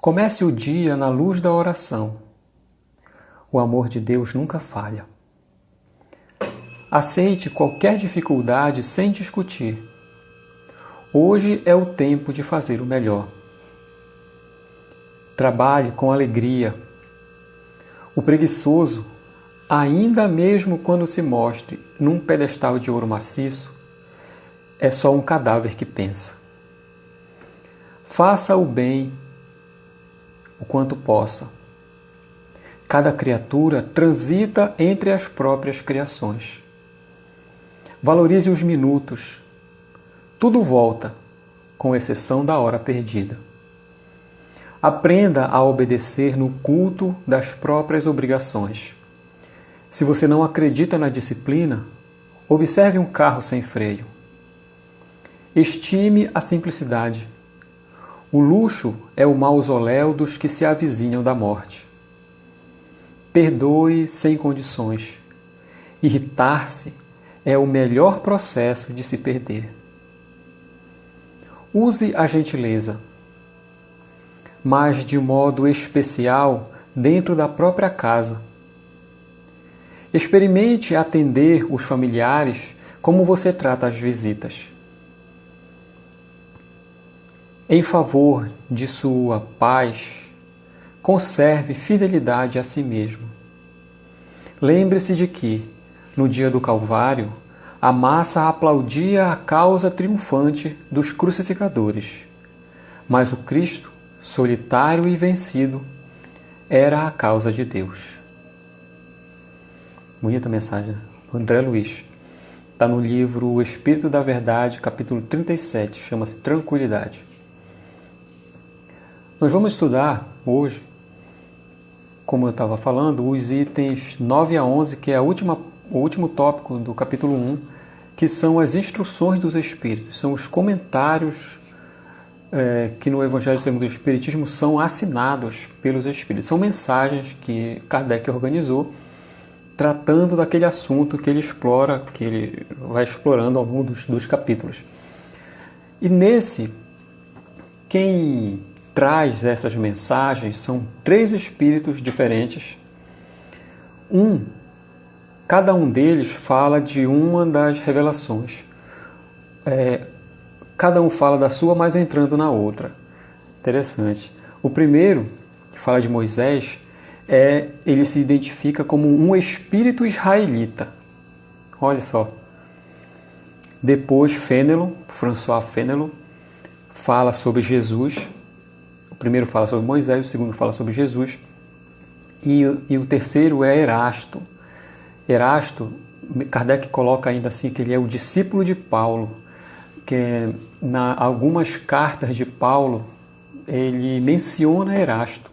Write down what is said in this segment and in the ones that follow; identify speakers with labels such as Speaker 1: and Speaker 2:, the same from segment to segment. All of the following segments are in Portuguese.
Speaker 1: Comece o dia na luz da oração. O amor de Deus nunca falha. Aceite qualquer dificuldade sem discutir. Hoje é o tempo de fazer o melhor. Trabalhe com alegria. O preguiçoso, ainda mesmo quando se mostre num pedestal de ouro maciço, é só um cadáver que pensa. Faça o bem o quanto possa. Cada criatura transita entre as próprias criações. Valorize os minutos. Tudo volta, com exceção da hora perdida. Aprenda a obedecer no culto das próprias obrigações. Se você não acredita na disciplina, observe um carro sem freio. Estime a simplicidade. O luxo é o mausoléu dos que se avizinham da morte. Perdoe sem condições. Irritar-se é o melhor processo de se perder. Use a gentileza, mas de modo especial dentro da própria casa. Experimente atender os familiares como você trata as visitas. Em favor de sua paz, conserve fidelidade a si mesmo. Lembre-se de que, no dia do Calvário, a massa aplaudia a causa triunfante dos crucificadores, mas o Cristo, solitário e vencido, era a causa de Deus. Bonita mensagem, André Luiz. Está no livro O Espírito da Verdade, capítulo 37, chama-se Tranquilidade. Nós vamos estudar hoje, como eu estava falando, os itens 9 a 11, que é o último tópico do capítulo 1, que são as instruções dos Espíritos, são os comentários que no Evangelho segundo o Espiritismo são assinados pelos Espíritos. São mensagens que Kardec organizou, tratando daquele assunto que ele explora, que ele vai explorando ao longo dos capítulos. E nesse, quem traz essas mensagens são 3 espíritos diferentes. Cada um deles fala de uma das revelações. Cada um fala da sua, mas entrando na outra. Interessante. O primeiro, que fala de Moisés, ele se identifica como um espírito israelita. Olha só. Depois, François Fénelon, fala sobre Jesus. O primeiro fala sobre Moisés, o segundo fala sobre Jesus. E o terceiro é Erasto. Erasto, Kardec coloca ainda assim que ele é o discípulo de Paulo, que algumas cartas de Paulo ele menciona Erasto.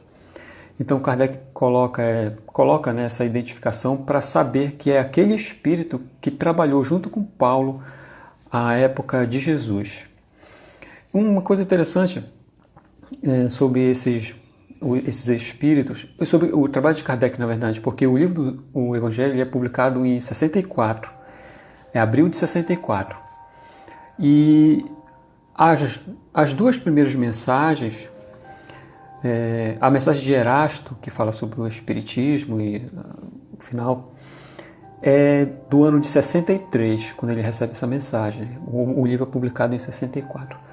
Speaker 1: Então Kardec coloca nessa identificação para saber que é aquele espírito que trabalhou junto com Paulo à época de Jesus. Uma coisa interessante sobre esses espíritos, sobre o trabalho de Kardec, na verdade, porque o livro do Evangelho ele é publicado em 64, abril de 64. E as 2 primeiras mensagens, a mensagem de Erasto, que fala sobre o Espiritismo, e o final, é do ano de 63, quando ele recebe essa mensagem. O livro é publicado em 64.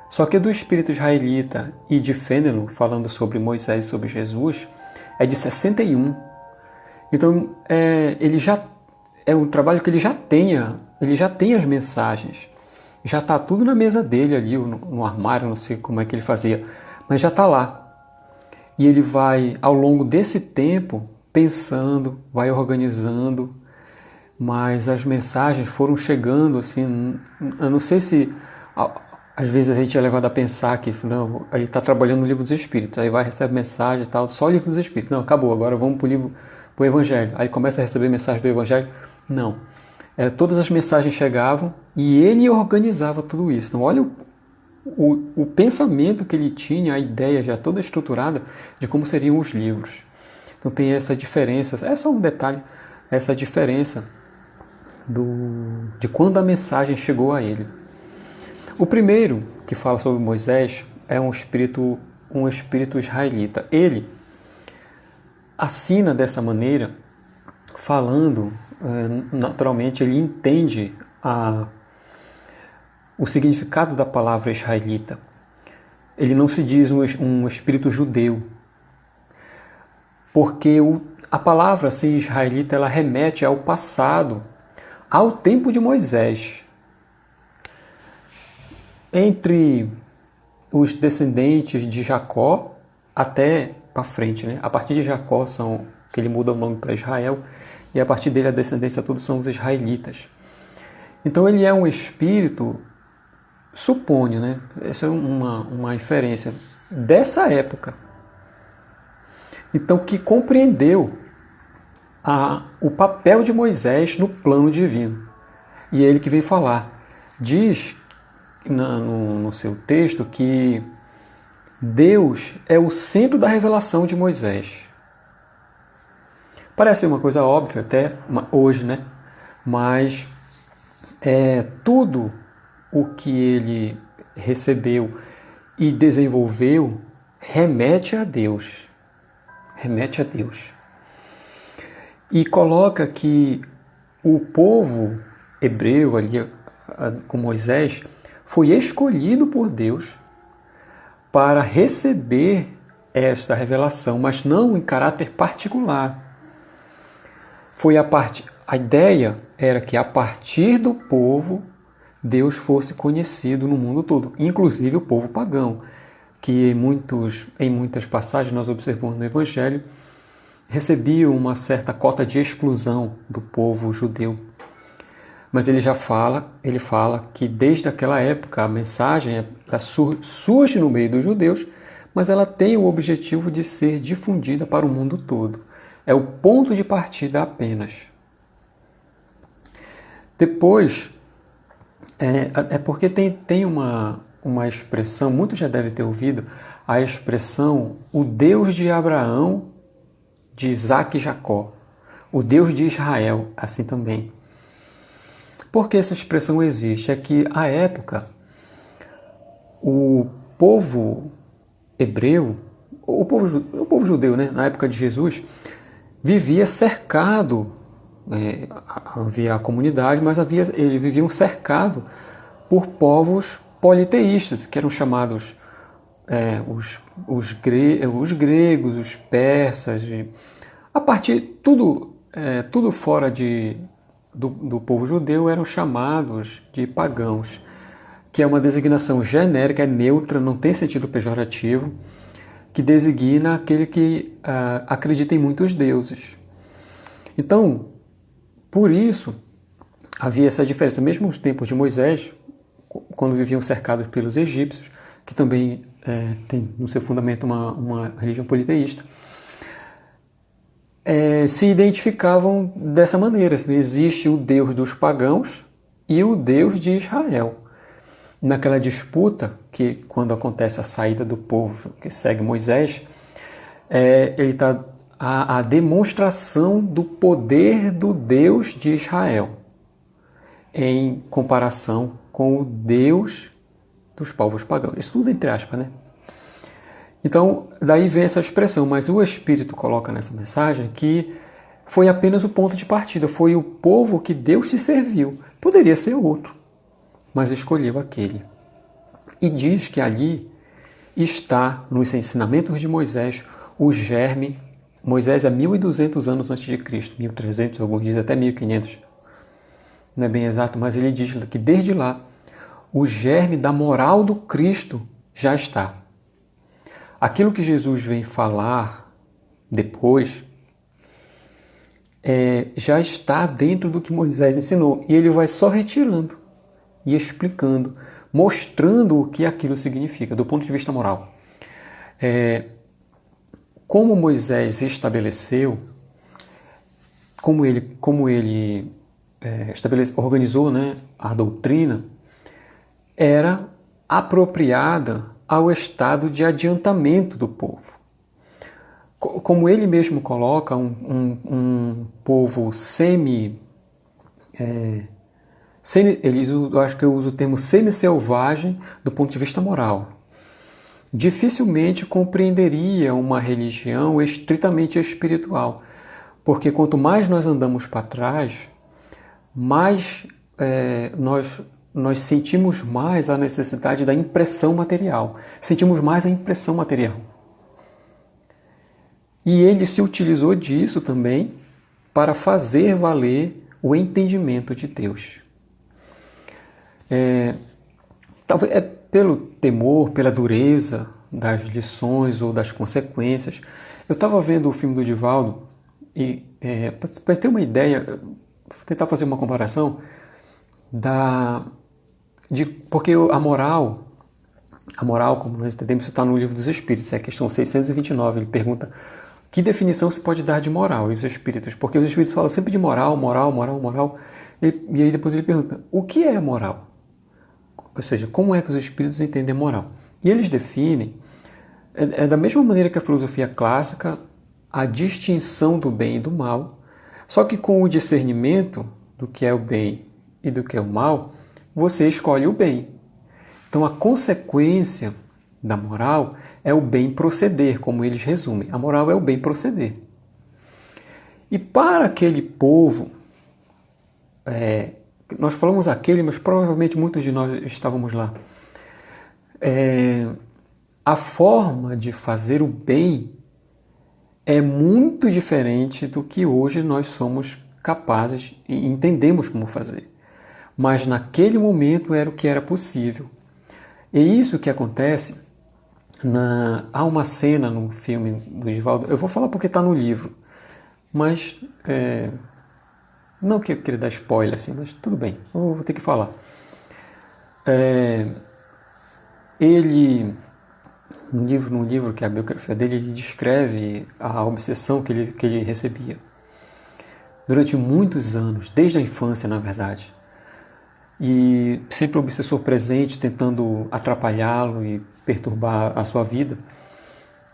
Speaker 1: Só que do espírito israelita e de Fénelon, falando sobre Moisés e sobre Jesus, é de 61. Então, ele já é um trabalho que ele já tem as mensagens. Já está tudo na mesa dele ali, no armário, não sei como é que ele fazia, mas já está lá. E ele vai, ao longo desse tempo, pensando, vai organizando, mas as mensagens foram chegando, assim, eu não sei se... Às vezes a gente é levado a pensar que não, ele está trabalhando no livro dos Espíritos, aí receber mensagem e tal, só o livro dos Espíritos. Não, acabou, agora vamos para o Evangelho. Aí começa a receber mensagem do Evangelho. Não. Todas as mensagens chegavam e ele organizava tudo isso. Então, olha o pensamento que ele tinha, a ideia já toda estruturada de como seriam os livros. Então tem essa diferença, é só um detalhe, essa diferença de quando a mensagem chegou a ele. O primeiro, que fala sobre Moisés, é um espírito um espírito israelita. Ele assina dessa maneira, falando, naturalmente, ele entende o significado da palavra israelita. Ele não se diz um espírito judeu, porque a palavra assim, israelita, ela remete ao passado, ao tempo de Moisés. Entre os descendentes de Jacó até para frente, né? A partir de Jacó que ele muda o nome para Israel, e a partir dele a descendência todos são os israelitas. Então ele é um espírito, suponho, né? Essa é uma inferência dessa época. Então que compreendeu o papel de Moisés no plano divino. E é ele que vem falar. Diz no seu texto que Deus é o centro da revelação de Moisés. Parece uma coisa óbvia até hoje, né? Mas tudo o que ele recebeu e desenvolveu remete a Deus. Remete a Deus. E coloca que o povo hebreu ali com Moisés foi escolhido por Deus para receber esta revelação, mas não em caráter particular. A ideia era que a partir do povo Deus fosse conhecido no mundo todo, inclusive o povo pagão, que em muitas passagens nós observamos no Evangelho, recebia uma certa cota de exclusão do povo judeu. Mas ele fala que desde aquela época a mensagem surge no meio dos judeus, mas ela tem o objetivo de ser difundida para o mundo todo. É o ponto de partida apenas. Depois, porque tem uma expressão, muitos já devem ter ouvido, a expressão o Deus de Abraão, de Isaac e Jacó, o Deus de Israel, assim também. Por que essa expressão existe? É que, à época, o povo hebreu, o povo judeu, né, na época de Jesus, vivia cercado, havia a comunidade, mas eles viviam cercados por povos politeístas, que eram chamados os gregos, os persas, tudo fora do povo judeu eram chamados de pagãos, que é uma designação genérica, é neutra, não tem sentido pejorativo, que designa aquele que acredita em muitos deuses. Então, por isso, havia essa diferença. Mesmo nos tempos de Moisés, quando viviam cercados pelos egípcios, que também tem no seu fundamento uma religião politeísta, se identificavam dessa maneira. Existe o Deus dos pagãos e o Deus de Israel. Naquela disputa, que quando acontece a saída do povo que segue Moisés, ele está a demonstração do poder do Deus de Israel em comparação com o Deus dos povos pagãos. Isso tudo entre aspas, né? Então, daí vem essa expressão, mas o Espírito coloca nessa mensagem que foi apenas o ponto de partida, foi o povo que Deus se serviu. Poderia ser outro, mas escolheu aquele. E diz que ali está, nos ensinamentos de Moisés, o germe. Moisés é 1.200 anos antes de Cristo, 1.300, alguns dizem até 1.500. Não é bem exato, mas ele diz que desde lá, o germe da moral do Cristo já está. Aquilo que Jesus vem falar depois já está dentro do que Moisés ensinou. E ele vai só retirando e explicando, mostrando o que aquilo significa, do ponto de vista moral. Como Moisés estabeleceu, como ele organizou, né, a doutrina, era apropriada ao estado de adiantamento do povo. Como ele mesmo coloca, um povo eu acho que eu uso o termo semi-selvagem do ponto de vista moral. dificilmente compreenderia uma religião estritamente espiritual, porque quanto mais nós andamos para trás, mais nós sentimos mais a necessidade da impressão material, sentimos mais a impressão material. E ele se utilizou disso também para fazer valer o entendimento de Deus. Talvez pelo temor, pela dureza das lições ou das consequências. Eu estava vendo o filme do Divaldo e, para ter uma ideia, vou tentar fazer uma comparação porque a moral, como nós entendemos, isso está no Livro dos Espíritos, é a questão 629, ele pergunta que definição se pode dar de moral e os espíritos, porque os espíritos falam sempre de moral, e aí depois ele pergunta, o que é moral? Ou seja, como é que os espíritos entendem a moral? E eles definem, da mesma maneira que a filosofia clássica, a distinção do bem e do mal, só que com o discernimento do que é o bem e do que é o mal, você escolhe o bem. Então a consequência da moral é o bem proceder, como eles resumem. A moral é o bem proceder. E para aquele povo, nós falamos aquele, mas provavelmente muitos de nós estávamos lá. A forma de fazer o bem é muito diferente do que hoje nós somos capazes e entendemos como fazer. Mas naquele momento era o que era possível. E isso que acontece, há uma cena no filme do Divaldo, eu vou falar porque está no livro, mas não que eu queria dar spoiler, assim, mas tudo bem, eu vou ter que falar. Ele, no livro que é a biografia dele, ele descreve a obsessão que ele recebia durante muitos anos, desde a infância, na verdade. E sempre o obsessor presente, tentando atrapalhá-lo e perturbar a sua vida.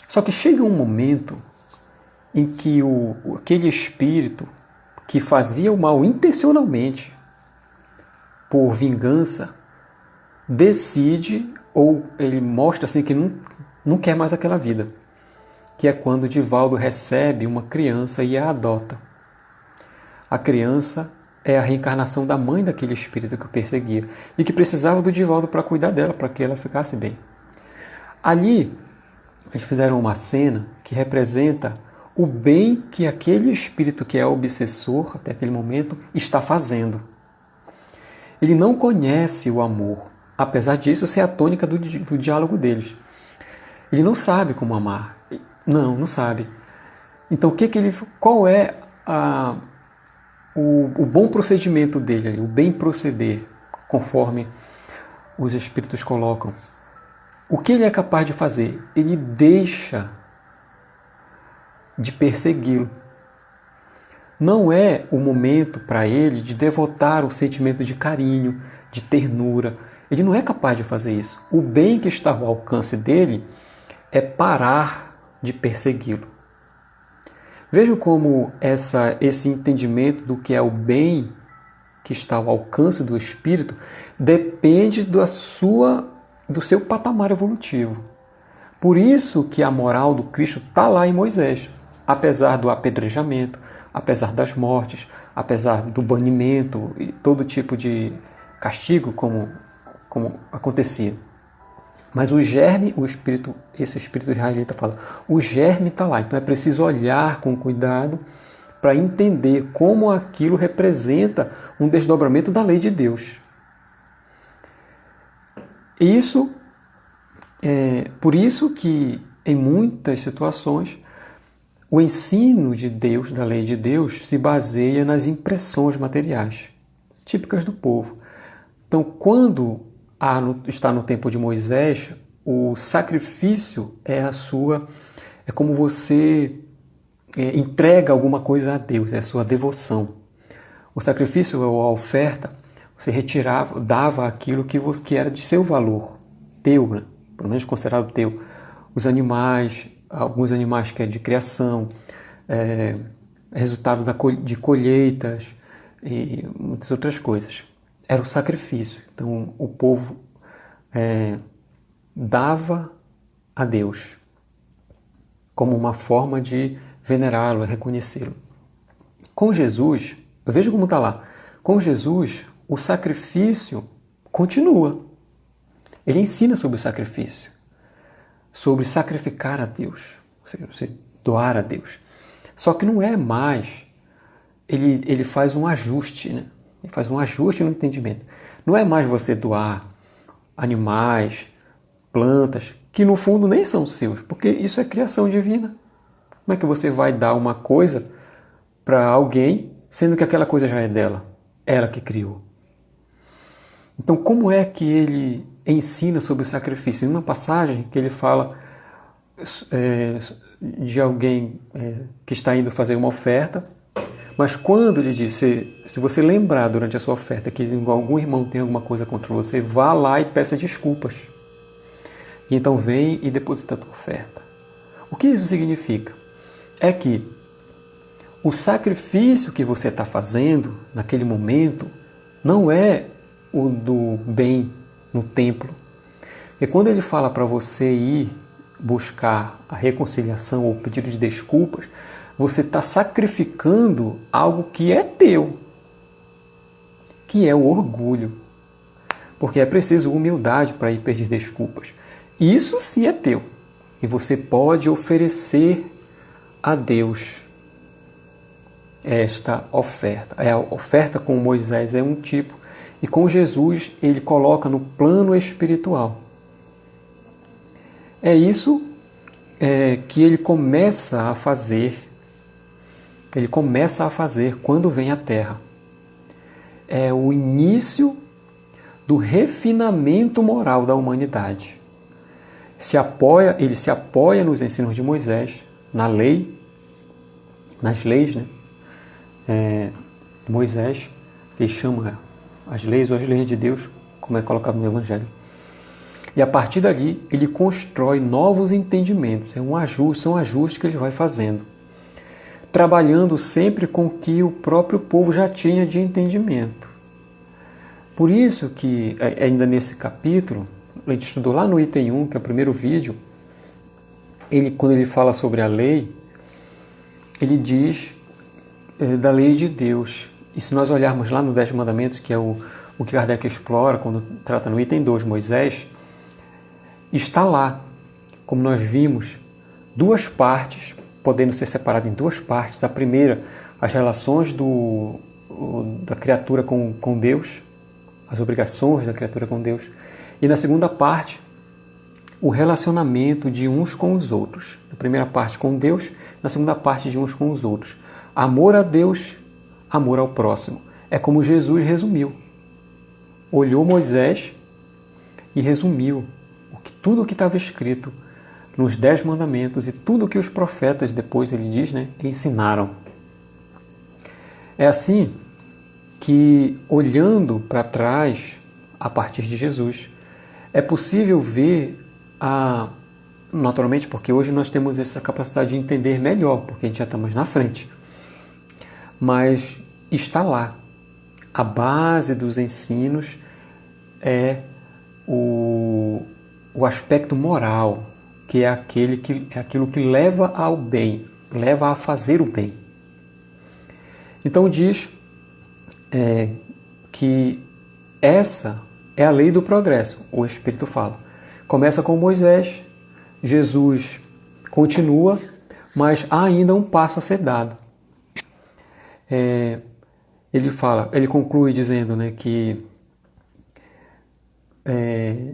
Speaker 1: Só que chega um momento em que aquele espírito que fazia o mal intencionalmente, por vingança, decide, ou ele mostra assim que não quer mais aquela vida. Que é quando Divaldo recebe uma criança e a adota. A criança é a reencarnação da mãe daquele espírito que o perseguia e que precisava do Divaldo para cuidar dela, para que ela ficasse bem. Ali, eles fizeram uma cena que representa o bem que aquele espírito que é obsessor, até aquele momento, está fazendo. Ele não conhece o amor, apesar disso ser a tônica do diálogo deles. Ele não sabe como amar. Não sabe. Então, qual é o bom procedimento dele, o bem proceder, conforme os espíritos colocam? O que ele é capaz de fazer? Ele deixa de persegui-lo. Não é o momento para ele de devotar um sentimento de carinho, de ternura. Ele não é capaz de fazer isso. O bem que está ao alcance dele é parar de persegui-lo. Vejam como esse entendimento do que é o bem que está ao alcance do espírito depende do seu patamar evolutivo. Por isso que a moral do Cristo está lá em Moisés, apesar do apedrejamento, apesar das mortes, apesar do banimento e todo tipo de castigo como acontecia. Mas o germe, esse espírito israelita fala, o germe está lá. Então é preciso olhar com cuidado para entender como aquilo representa um desdobramento da lei de Deus. Por isso que, em muitas situações, o ensino de Deus, da lei de Deus, se baseia nas impressões materiais, típicas do povo. Então, quando está no tempo de Moisés, o sacrifício é como você entrega alguma coisa a Deus, é a sua devoção. O sacrifício ou a oferta, você dava aquilo que era de seu valor, teu, né? Pelo menos considerado teu. Os animais, alguns animais que é de criação, resultado de colheitas e muitas outras coisas. Era o sacrifício. Então o povo dava a Deus, como uma forma de venerá-lo, reconhecê-lo. Com Jesus, veja como está lá, com Jesus o sacrifício continua. Ele ensina sobre o sacrifício, sobre sacrificar a Deus, você doar a Deus. Só que não é mais, ele faz um ajuste, né? Ele faz um ajuste no entendimento. Não é mais você doar animais, plantas, que no fundo nem são seus, porque isso é criação divina. Como é que você vai dar uma coisa para alguém, sendo que aquela coisa já é dela? Ela que criou. Então, como é que ele ensina sobre o sacrifício? Em uma passagem que ele fala de alguém que está indo fazer uma oferta, mas quando ele diz, se você lembrar durante a sua oferta que algum irmão tem alguma coisa contra você, vá lá e peça desculpas. E então vem e deposita a tua oferta. O que isso significa? É que o sacrifício que você está fazendo naquele momento não é o do bem no templo. E quando ele fala para você ir buscar a reconciliação ou o pedido de desculpas, você está sacrificando algo que é teu, que é o orgulho. Porque é preciso humildade para ir pedir desculpas. Isso sim é teu. E você pode oferecer a Deus esta oferta. A oferta com Moisés é um tipo, e com Jesus ele coloca no plano espiritual. É isso que ele começa a fazer. Ele começa a fazer quando vem à Terra. É o início do refinamento moral da humanidade. Ele se apoia nos ensinos de Moisés, na lei, nas leis, né? Moisés, que ele chama as leis ou as leis de Deus, como é colocado no Evangelho. E a partir dali, ele constrói novos entendimentos. São ajustes que ele vai fazendo, trabalhando sempre com o que o próprio povo já tinha de entendimento. Por isso que, ainda nesse capítulo, a gente estudou lá no item 1, que é o primeiro vídeo, quando ele fala sobre a lei, ele diz da lei de Deus. E se nós olharmos lá no 10 Mandamentos, que é o que Kardec explora quando trata no item 2, Moisés, está lá, como nós vimos, duas partes, podendo ser separadas em duas partes. A primeira, as relações da criatura com Deus, as obrigações da criatura com Deus. E na segunda parte, o relacionamento de uns com os outros. Na primeira parte com Deus, na segunda parte de uns com os outros. Amor a Deus, amor ao próximo. É como Jesus resumiu. Olhou Moisés e resumiu tudo o que estava escrito nos 10 mandamentos e tudo o que os profetas, depois ele diz, né, ensinaram. É assim que, olhando para trás, a partir de Jesus, é possível ver naturalmente, porque hoje nós temos essa capacidade de entender melhor, porque a gente já está mais na frente. Mas está lá. A base dos ensinos é o aspecto moral, que é aquilo que leva ao bem, leva a fazer o bem. Então diz que essa é a lei do progresso, o Espírito fala. Começa com Moisés, Jesus continua, mas há ainda um passo a ser dado. Ele conclui dizendo, né, que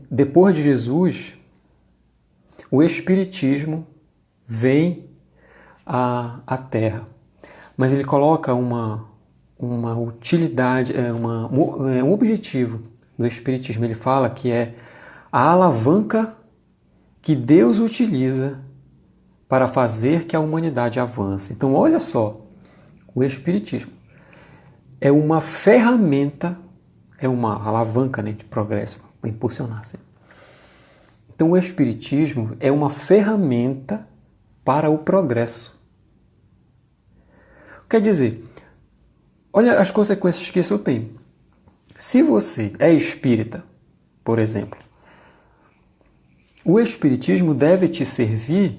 Speaker 1: depois de Jesus, o Espiritismo vem à Terra. Mas ele coloca uma utilidade, um objetivo do Espiritismo. Ele fala que é a alavanca que Deus utiliza para fazer que a humanidade avance. Então, olha só, o Espiritismo é uma ferramenta, é uma alavanca, né, de progresso, para impulsionar. Assim. Então, o Espiritismo é uma ferramenta para o progresso. Quer dizer, olha as consequências que isso tem. Se você é espírita, por exemplo, o Espiritismo deve te servir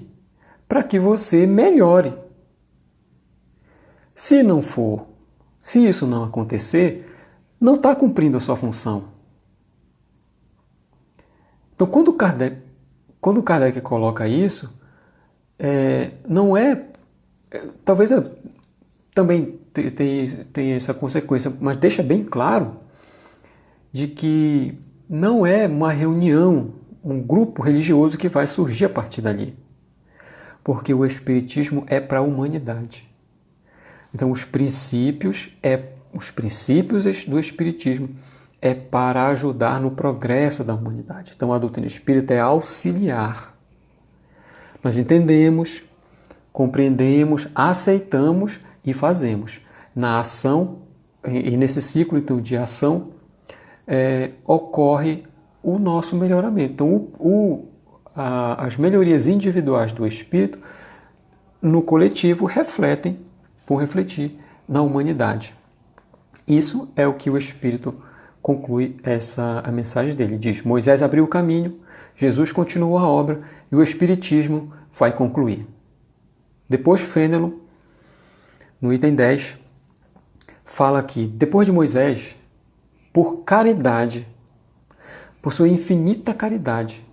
Speaker 1: para que você melhore. Se não for, se isso não acontecer, não está cumprindo a sua função. Então, quando Kardec coloca isso, não é... Talvez também tenha essa consequência, mas deixa bem claro de que não é uma reunião, um grupo religioso que vai surgir a partir dali. Porque o Espiritismo é para a humanidade. Então, os princípios do Espiritismo é para ajudar no progresso da humanidade. Então, a doutrina espírita é auxiliar. Nós entendemos, compreendemos, aceitamos e fazemos. Na ação, e nesse ciclo então, de ação, ocorre o nosso melhoramento. Então, as melhorias individuais do espírito no coletivo vão refletir na humanidade. Isso é o que o Espírito conclui a mensagem dele. Diz: Moisés abriu o caminho, Jesus continuou a obra e o Espiritismo vai concluir. Depois, Fênelon, no item 10, fala que, depois de Moisés, por caridade, por sua infinita caridade,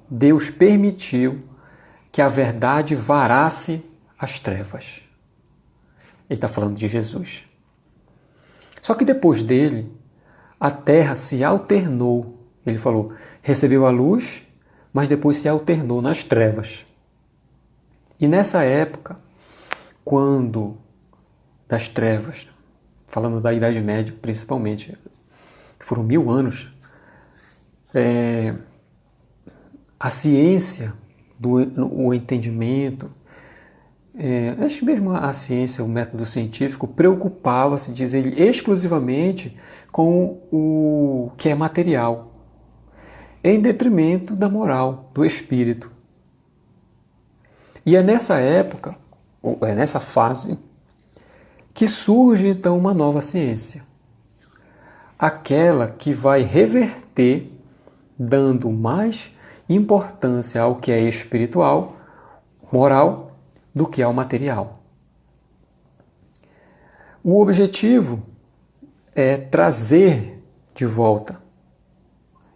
Speaker 1: Deus permitiu que a verdade varasse as trevas. Ele está falando de Jesus. Só que depois dele, a terra se alternou. Ele falou, recebeu a luz, mas depois se alternou nas trevas. E nessa época, quando das trevas, falando da Idade Média principalmente, que foram 1000 anos, a ciência, o entendimento, acho mesmo a ciência, o método científico, preocupava-se, diz ele, exclusivamente com o que é material, em detrimento da moral, do espírito. E é nessa época, ou é nessa fase, que surge então uma nova ciência. Aquela que vai reverter, dando mais importância ao que é espiritual, moral, do que ao material. O objetivo é trazer de volta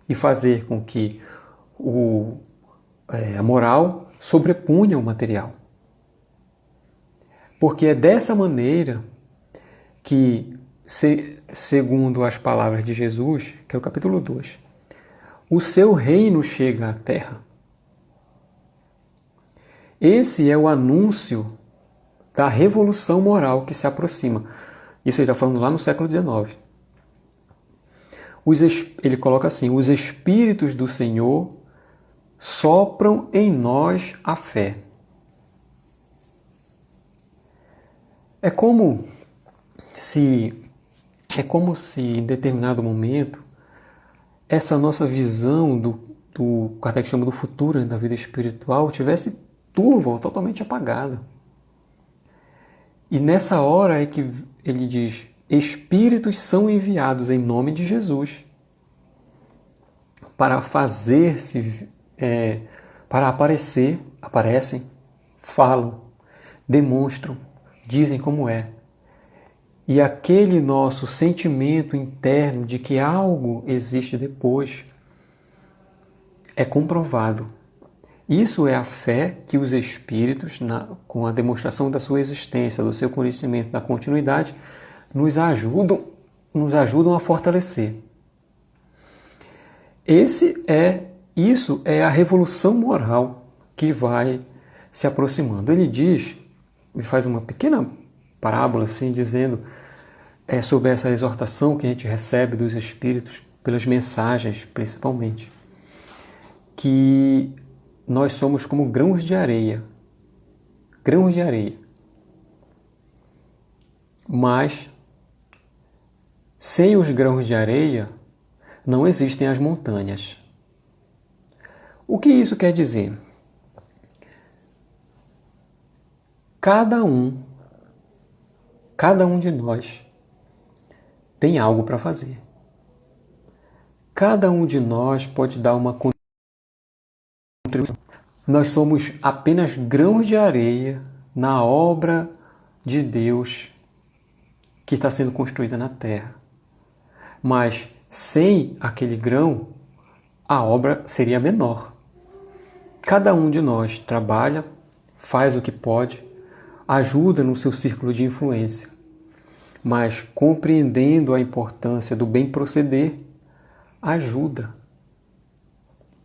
Speaker 1: e fazer com que a moral sobrepunha o material. Porque é dessa maneira que, segundo as palavras de Jesus, que é o capítulo 2, o seu reino chega à terra. Esse é o anúncio da revolução moral que se aproxima. Isso ele está falando lá no século XIX. Ele coloca assim, os Espíritos do Senhor sopram em nós a fé. É como se em determinado momento essa nossa visão do Kardec chama do futuro, da vida espiritual, tivesse turva ou totalmente apagada. E nessa hora é que ele diz, espíritos são enviados em nome de Jesus para para aparecem, falam, demonstram, dizem como é. E aquele nosso sentimento interno de que algo existe depois é comprovado. Isso é a fé que os espíritos, com a demonstração da sua existência, do seu conhecimento, da continuidade, nos ajudam a fortalecer. Isso é a revolução moral que vai se aproximando. Ele faz uma pequena parábola assim, dizendo sobre essa exortação que a gente recebe dos espíritos, pelas mensagens principalmente, que nós somos como grãos de areia. Grãos de areia. Mas, sem os grãos de areia, não existem as montanhas. O que isso quer dizer? Cada um de nós tem algo para fazer. Cada um de nós pode dar uma contribuição. Nós somos apenas grãos de areia na obra de Deus que está sendo construída na terra. Mas sem aquele grão, a obra seria menor. Cada um de nós trabalha, faz o que pode, ajuda no seu círculo de influência, mas compreendendo a importância do bem proceder, ajuda.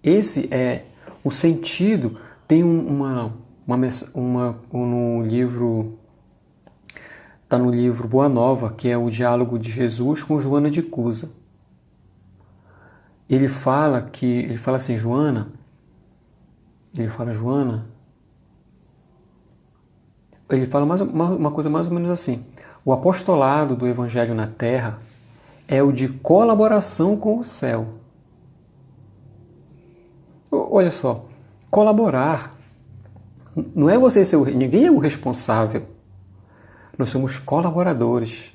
Speaker 1: Esse é o sentido. Tem no livro, está no livro Boa Nova, que é o diálogo de Jesus com Joana de Cusa. Ele fala assim, Joana, ele fala uma coisa mais ou menos assim: o apostolado do Evangelho na Terra é o de colaboração com o céu. Olha só, colaborar não é você ser ninguém é o responsável. Nós somos colaboradores.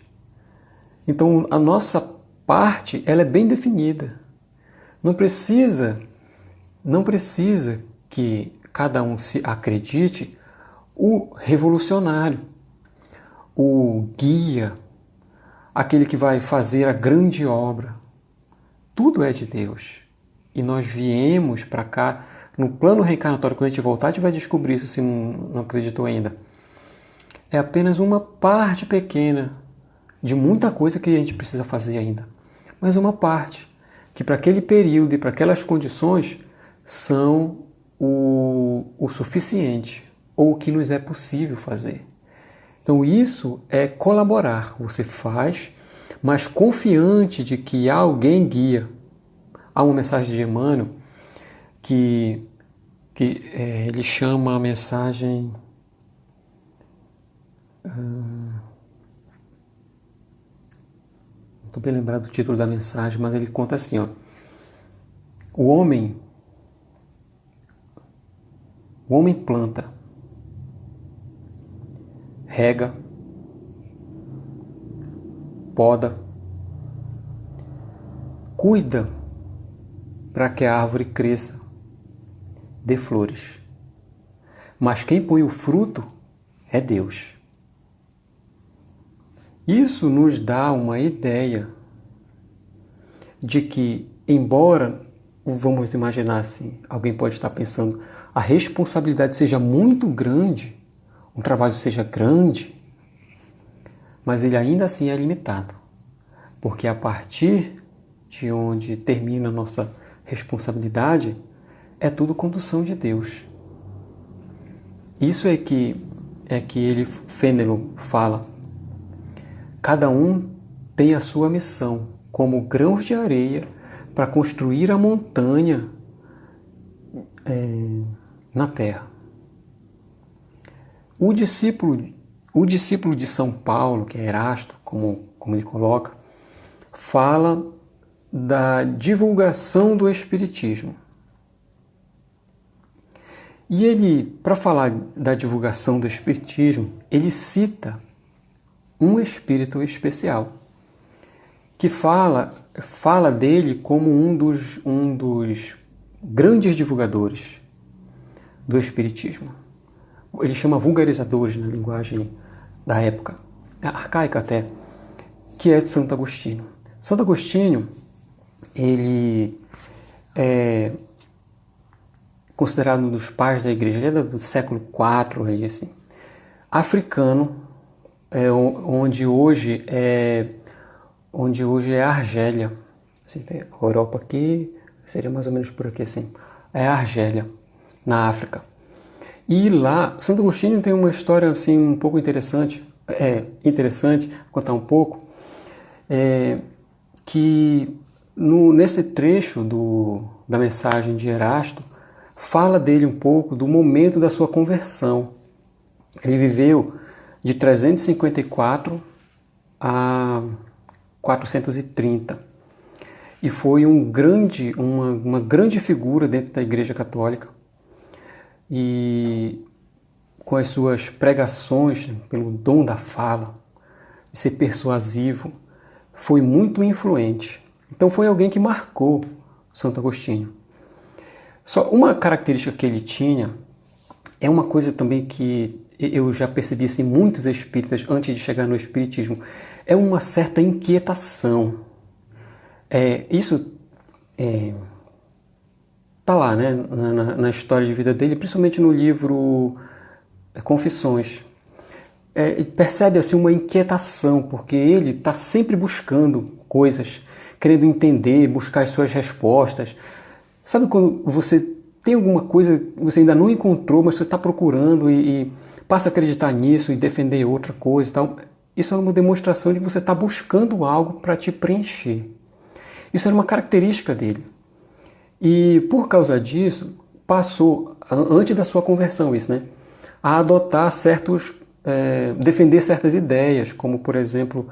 Speaker 1: Então a nossa parte ela é bem definida. Não precisa que cada um se acredite o revolucionário, o guia, aquele que vai fazer a grande obra. Tudo é de Deus. E nós viemos para cá, no plano reencarnatório, quando a gente voltar, a gente vai descobrir isso, se não acreditou ainda. É apenas uma parte pequena de muita coisa que a gente precisa fazer ainda. Mas uma parte, que para aquele período e para aquelas condições são o suficiente, ou o que nos é possível fazer. Então isso é colaborar. Você faz, mas confiante de que há alguém guia. Há uma mensagem de Emmanuel que ele chama a mensagem... Não estou bem lembrado do título da mensagem, mas ele conta assim, ó: o homem planta, rega, poda, cuida para que a árvore cresça, dê flores. Mas quem põe o fruto é Deus. Isso nos dá uma ideia de que, embora, vamos imaginar assim, alguém pode estar pensando, a responsabilidade seja muito grande, um trabalho seja grande, mas ele ainda assim é limitado. Porque a partir de onde termina a nossa responsabilidade, é tudo condução de Deus. Isso é que Fenelon fala. Cada um tem a sua missão, como grãos de areia, para construir a montanha na terra. O discípulo de São Paulo, que é Erasto, como ele coloca, fala da divulgação do Espiritismo. E ele, para falar da divulgação do Espiritismo, ele cita um espírito especial, que fala dele como um dos grandes divulgadores do Espiritismo. Ele chama vulgarizadores na linguagem da época, arcaica até, que é de Santo Agostinho. Santo Agostinho, ele é considerado um dos pais da igreja, ele é do século IV, assim, africano, onde hoje é a Argélia. Assim, tem a Europa aqui, seria mais ou menos por aqui assim. É a Argélia, na África. E lá, Santo Agostinho tem uma história assim, um pouco interessante, contar um pouco, que nesse trecho da mensagem de Erasto, fala dele um pouco do momento da sua conversão. Ele viveu de 354 a 430 e foi uma grande figura dentro da Igreja Católica, e com as suas pregações, pelo dom da fala, de ser persuasivo, foi muito influente. Então foi alguém que marcou Santo Agostinho. Só uma característica que ele tinha é uma coisa também que eu já percebi assim, muitos espíritas, antes de chegar no espiritismo, é uma certa inquietação. Isso tá lá, né, na história de vida dele, principalmente no livro Confissões. Percebe assim uma inquietação, porque ele está sempre buscando coisas, querendo entender, buscar as suas respostas. Sabe quando você tem alguma coisa que você ainda não encontrou, mas você está procurando e passa a acreditar nisso e defender outra coisa e tal? Isso é uma demonstração de que você está buscando algo para te preencher. Isso era uma característica dele. E por causa disso, passou, antes da sua conversão, isso, né, a adotar defender certas ideias, como por exemplo,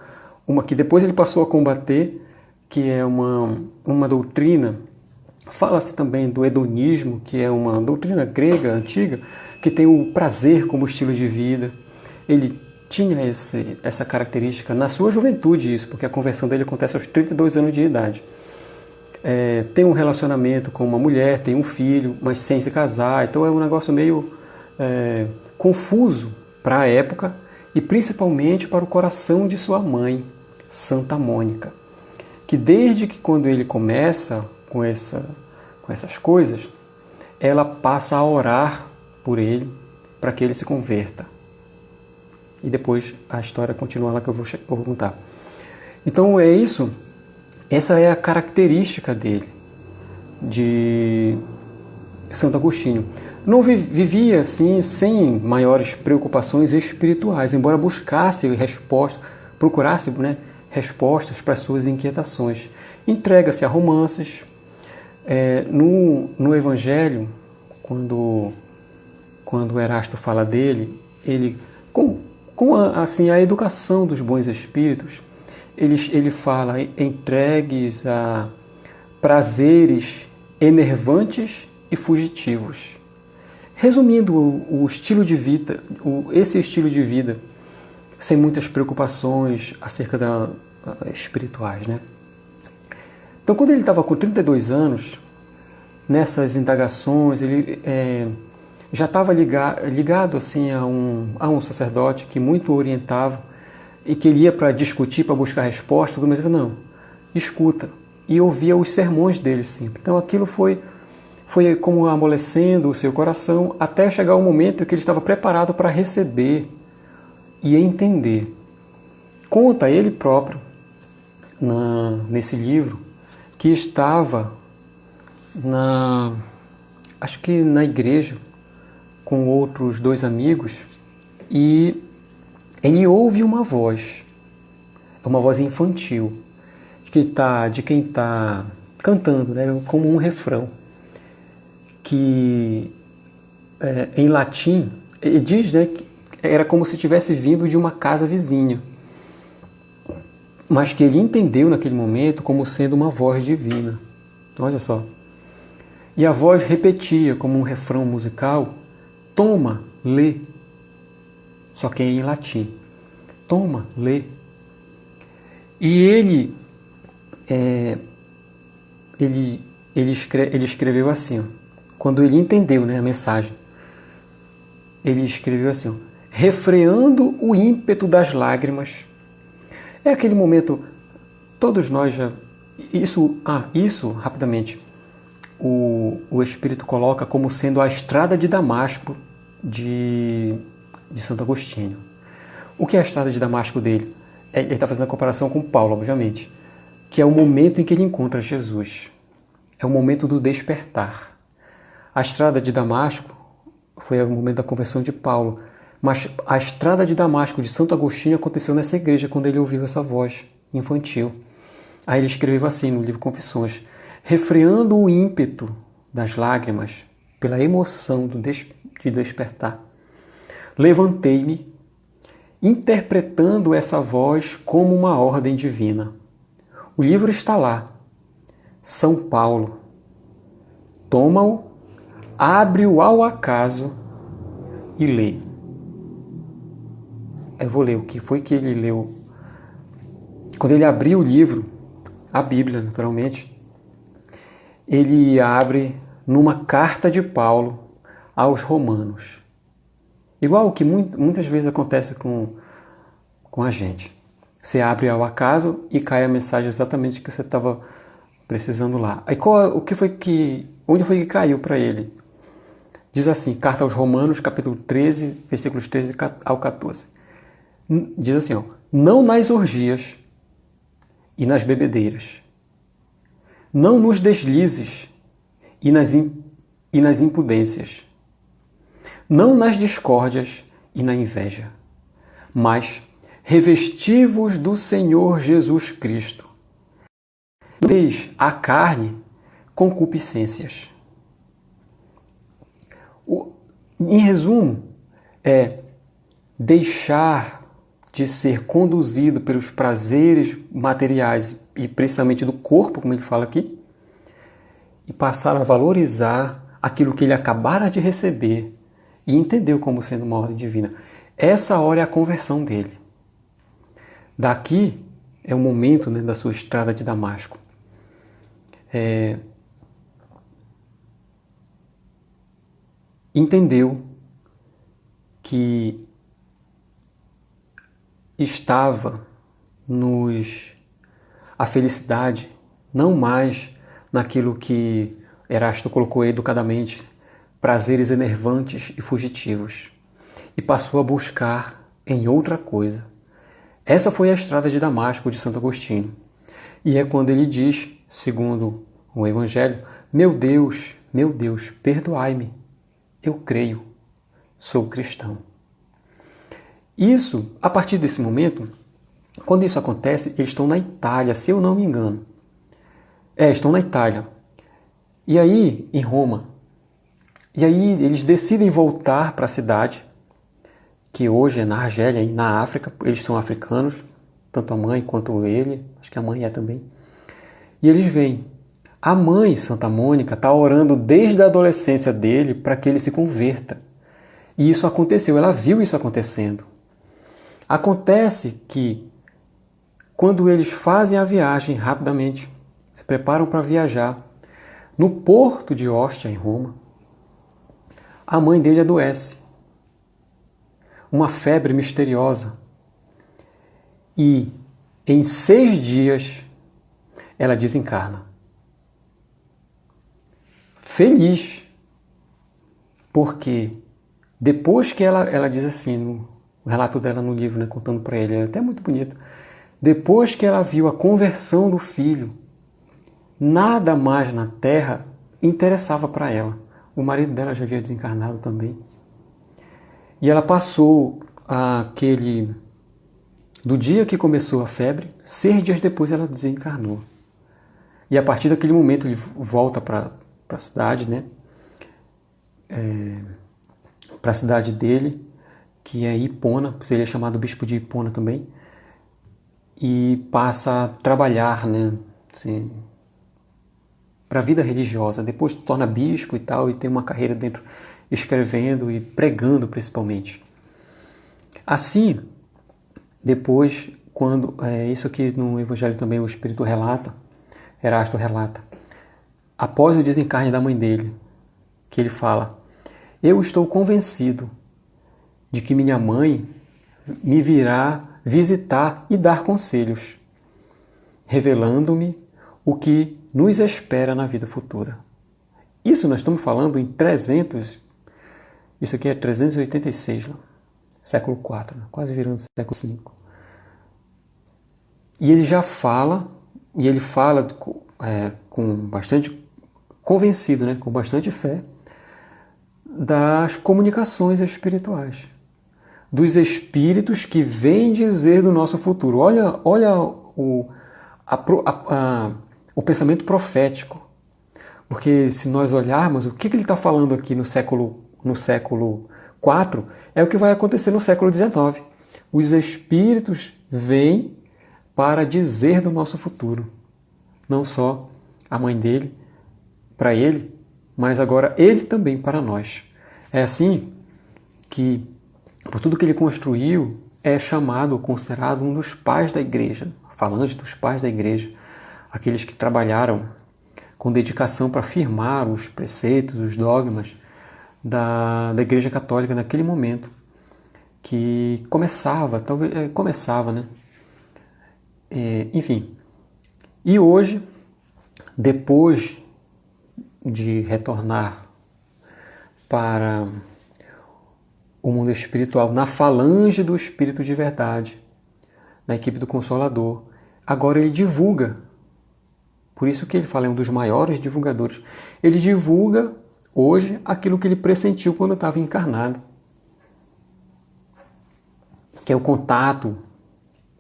Speaker 1: uma que depois ele passou a combater, que é uma doutrina, fala-se também do hedonismo, que é uma doutrina grega antiga, que tem o prazer como estilo de vida. Ele tinha essa característica na sua juventude, isso, porque a conversão dele acontece aos 32 anos de idade. Tem um relacionamento com uma mulher, tem um filho, mas sem se casar, então é um negócio meio confuso para a época e principalmente para o coração de sua mãe, Santa Mônica, que desde que quando ele começa com essas coisas, ela passa a orar por ele para que ele se converta. E depois a história continua lá que eu vou contar. Então é isso, essa é a característica dele, de Santo Agostinho. Não vivia assim, sem maiores preocupações espirituais, embora buscasse procurasse respostas para as suas inquietações. Entrega-se a romances. No Evangelho, quando Erasto fala dele, ele, com a educação dos bons espíritos, ele fala entregues a prazeres enervantes e fugitivos. Resumindo o estilo de vida, esse estilo de vida, sem muitas preocupações acerca espirituais, né? Então, quando ele estava com 32 anos, nessas indagações, ele já estava ligado assim, a um sacerdote que muito o orientava e que ele ia para discutir, para buscar resposta, mas ele falou, não, escuta. E ouvia os sermões dele sempre. Então, aquilo foi como amolecendo o seu coração até chegar o momento em que ele estava preparado para receber e entender. Conta ele próprio, nesse livro, que estava acho que na igreja, com outros 2 amigos, e ele ouve uma voz infantil, de quem está cantando, né, como um refrão, que em latim, ele diz, né, que era como se tivesse vindo de uma casa vizinha, mas que ele entendeu naquele momento como sendo uma voz divina. Olha só. E a voz repetia como um refrão musical, toma, lê, só que em latim. Toma, lê. E ele escreveu assim, ó, quando ele entendeu, né, a mensagem, ele escreveu assim, ó, refreando o ímpeto das lágrimas. É aquele momento, todos nós já... Isso rapidamente, o Espírito coloca como sendo a estrada de Damasco de Santo Agostinho. O que é a estrada de Damasco dele? Ele está fazendo a comparação com Paulo, obviamente, que é o momento em que ele encontra Jesus. É o momento do despertar. A estrada de Damasco foi o momento da conversão de Paulo, mas a estrada de Damasco de Santo Agostinho aconteceu nessa igreja, quando ele ouviu essa voz infantil. Aí ele escreveu assim no livro Confissões, refreando o ímpeto das lágrimas pela emoção de despertar. Levantei-me, interpretando essa voz como uma ordem divina. O livro está lá, São Paulo. Toma-o, abre-o ao acaso e lê. Eu vou ler o que foi que ele leu. Quando ele abriu o livro, a Bíblia, naturalmente, ele abre numa carta de Paulo aos Romanos. Igual o que muitas vezes acontece com a gente. Você abre ao acaso e cai a mensagem exatamente que você estava precisando lá. Aí onde foi que caiu para ele? Diz assim, carta aos Romanos, capítulo 13, versículos 13 ao 14. Diz assim, não nas orgias e nas bebedeiras, não nos deslizes e nas impudências, não nas discórdias e na inveja, mas revesti-vos do Senhor Jesus Cristo. Deis à carne concupiscências. Em resumo, é deixar de ser conduzido pelos prazeres materiais e principalmente do corpo, como ele fala aqui, e passar a valorizar aquilo que ele acabara de receber e entendeu como sendo uma ordem divina. Essa hora é a conversão dele. Daqui é o momento, né, da sua estrada de Damasco. Entendeu que estava a felicidade não mais naquilo que Erasto colocou educadamente, prazeres enervantes e fugitivos, e passou a buscar em outra coisa. Essa foi a estrada de Damasco de Santo Agostinho. E é quando ele diz, segundo o Evangelho, meu Deus, perdoai-me, eu creio, sou cristão. Isso, a partir desse momento, quando isso acontece, eles estão na Itália, se eu não me engano. Estão na Itália. E aí, em Roma. E aí eles decidem voltar para a cidade, que hoje é na Argélia, na África. Eles são africanos, tanto a mãe quanto ele, acho que a mãe é também. E eles vêm. A mãe, Santa Mônica, está orando desde a adolescência dele para que ele se converta. E isso aconteceu, ela viu isso acontecendo. Acontece que, quando eles fazem a viagem rapidamente, se preparam para viajar, no porto de Ostia, em Roma, a mãe dele adoece. Uma febre misteriosa. E, em 6 dias, ela desencarna. Feliz, porque depois que ela diz assim, no relato dela no livro, né, contando para ele, é até muito bonito, depois que ela viu a conversão do filho, nada mais na terra interessava para ela. O marido dela já havia desencarnado também. E ela passou do dia que começou a febre, 6 dias depois ela desencarnou. E a partir daquele momento ele volta para a cidade, né? Para a cidade dele, que é Hipona, seria chamado bispo de Hipona também, e passa a trabalhar, né? Assim, para a vida religiosa. Depois se torna bispo e tal, e tem uma carreira dentro, escrevendo e pregando principalmente. Assim, depois, quando isso aqui no Evangelho também o Espírito relata, Erasto relata, após o desencarne da mãe dele, que ele fala, eu estou convencido de que minha mãe me virá visitar e dar conselhos, revelando-me o que nos espera na vida futura. Isso nós estamos falando em 300, isso aqui é 386, século IV, quase virando século V. E ele já fala, e ele fala com bastante convencido, né, com bastante fé, das comunicações espirituais, dos espíritos que vêm dizer do nosso futuro. Olha o pensamento profético. Porque se nós olharmos, o que ele está falando aqui no século IV é o que vai acontecer no século XIX. Os espíritos vêm para dizer do nosso futuro. Não só a mãe dele, para ele, mas agora ele também para nós. É assim que, por tudo que ele construiu, é chamado, considerado um dos pais da igreja, falando dos pais da igreja, aqueles que trabalharam com dedicação para firmar os preceitos, os dogmas da Igreja Católica naquele momento, que começava, né? Enfim. E hoje, depois de retornar para o mundo espiritual, na falange do Espírito de Verdade, na equipe do Consolador, agora ele divulga. Por isso que ele fala, é um dos maiores divulgadores. Ele divulga hoje aquilo que ele pressentiu quando estava encarnado, que é o contato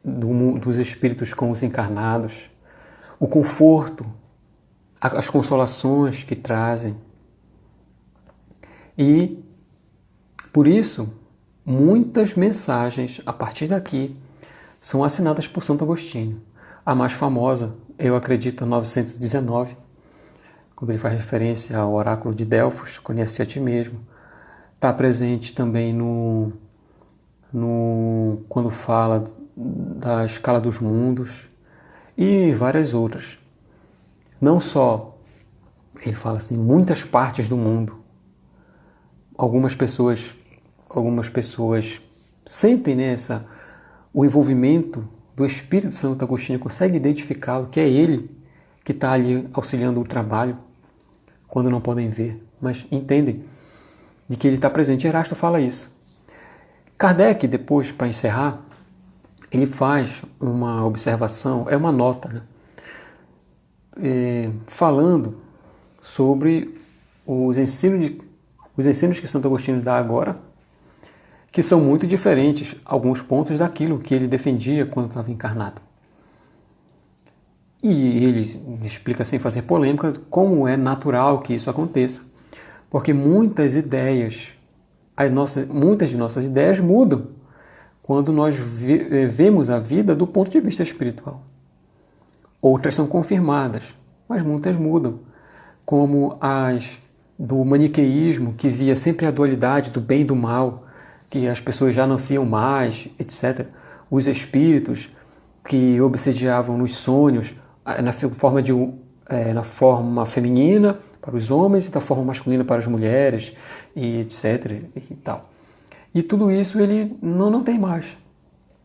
Speaker 1: dos espíritos com os encarnados, o conforto, as consolações que trazem. E, por isso, muitas mensagens, a partir daqui, são assinadas por Santo Agostinho. A mais famosa, eu acredito, 919, quando ele faz referência ao oráculo de Delfos, conhece a ti mesmo. Está presente também quando fala da escala dos mundos e várias outras. Não só, ele fala assim, muitas partes do mundo. Algumas pessoas sentem, né, o envolvimento do Espírito Santo Agostinho, consegue identificá-lo, que é ele que está ali auxiliando o trabalho, quando não podem ver, mas entendem de que ele está presente. Erasto fala isso. Kardec, depois, para encerrar, ele faz uma observação, é uma nota, né? Falando sobre os ensinos que Santo Agostinho dá agora, que são muito diferentes, alguns pontos, daquilo que ele defendia quando estava encarnado. E ele explica, sem fazer polêmica, como é natural que isso aconteça. Porque muitas de nossas ideias mudam quando nós vemos a vida do ponto de vista espiritual. Outras são confirmadas, mas muitas mudam. Como as do maniqueísmo, que via sempre a dualidade do bem e do mal, que as pessoas já não nasciam mais, etc. Os espíritos que obsediavam nos sonhos na forma feminina para os homens e da forma masculina para as mulheres, e etc. e tal. E tudo isso ele não tem mais.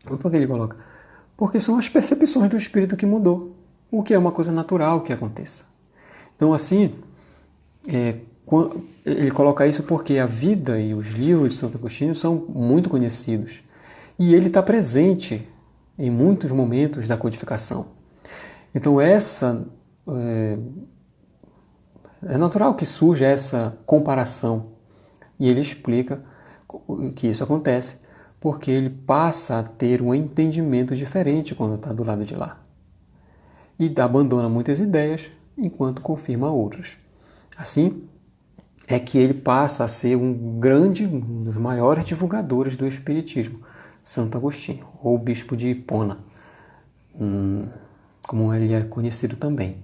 Speaker 1: Por que ele coloca? Porque são as percepções do espírito que mudou, o que é uma coisa natural que aconteça. Então, assim, ele coloca isso porque a vida e os livros de Santo Agostinho são muito conhecidos. E ele está presente em muitos momentos da codificação. Então, é natural que surja essa comparação. E ele explica que isso acontece porque ele passa a ter um entendimento diferente quando está do lado de lá. E abandona muitas ideias enquanto confirma outras. Assim, é que ele passa a ser um dos maiores divulgadores do Espiritismo, Santo Agostinho, ou Bispo de Hipona, como ele é conhecido também.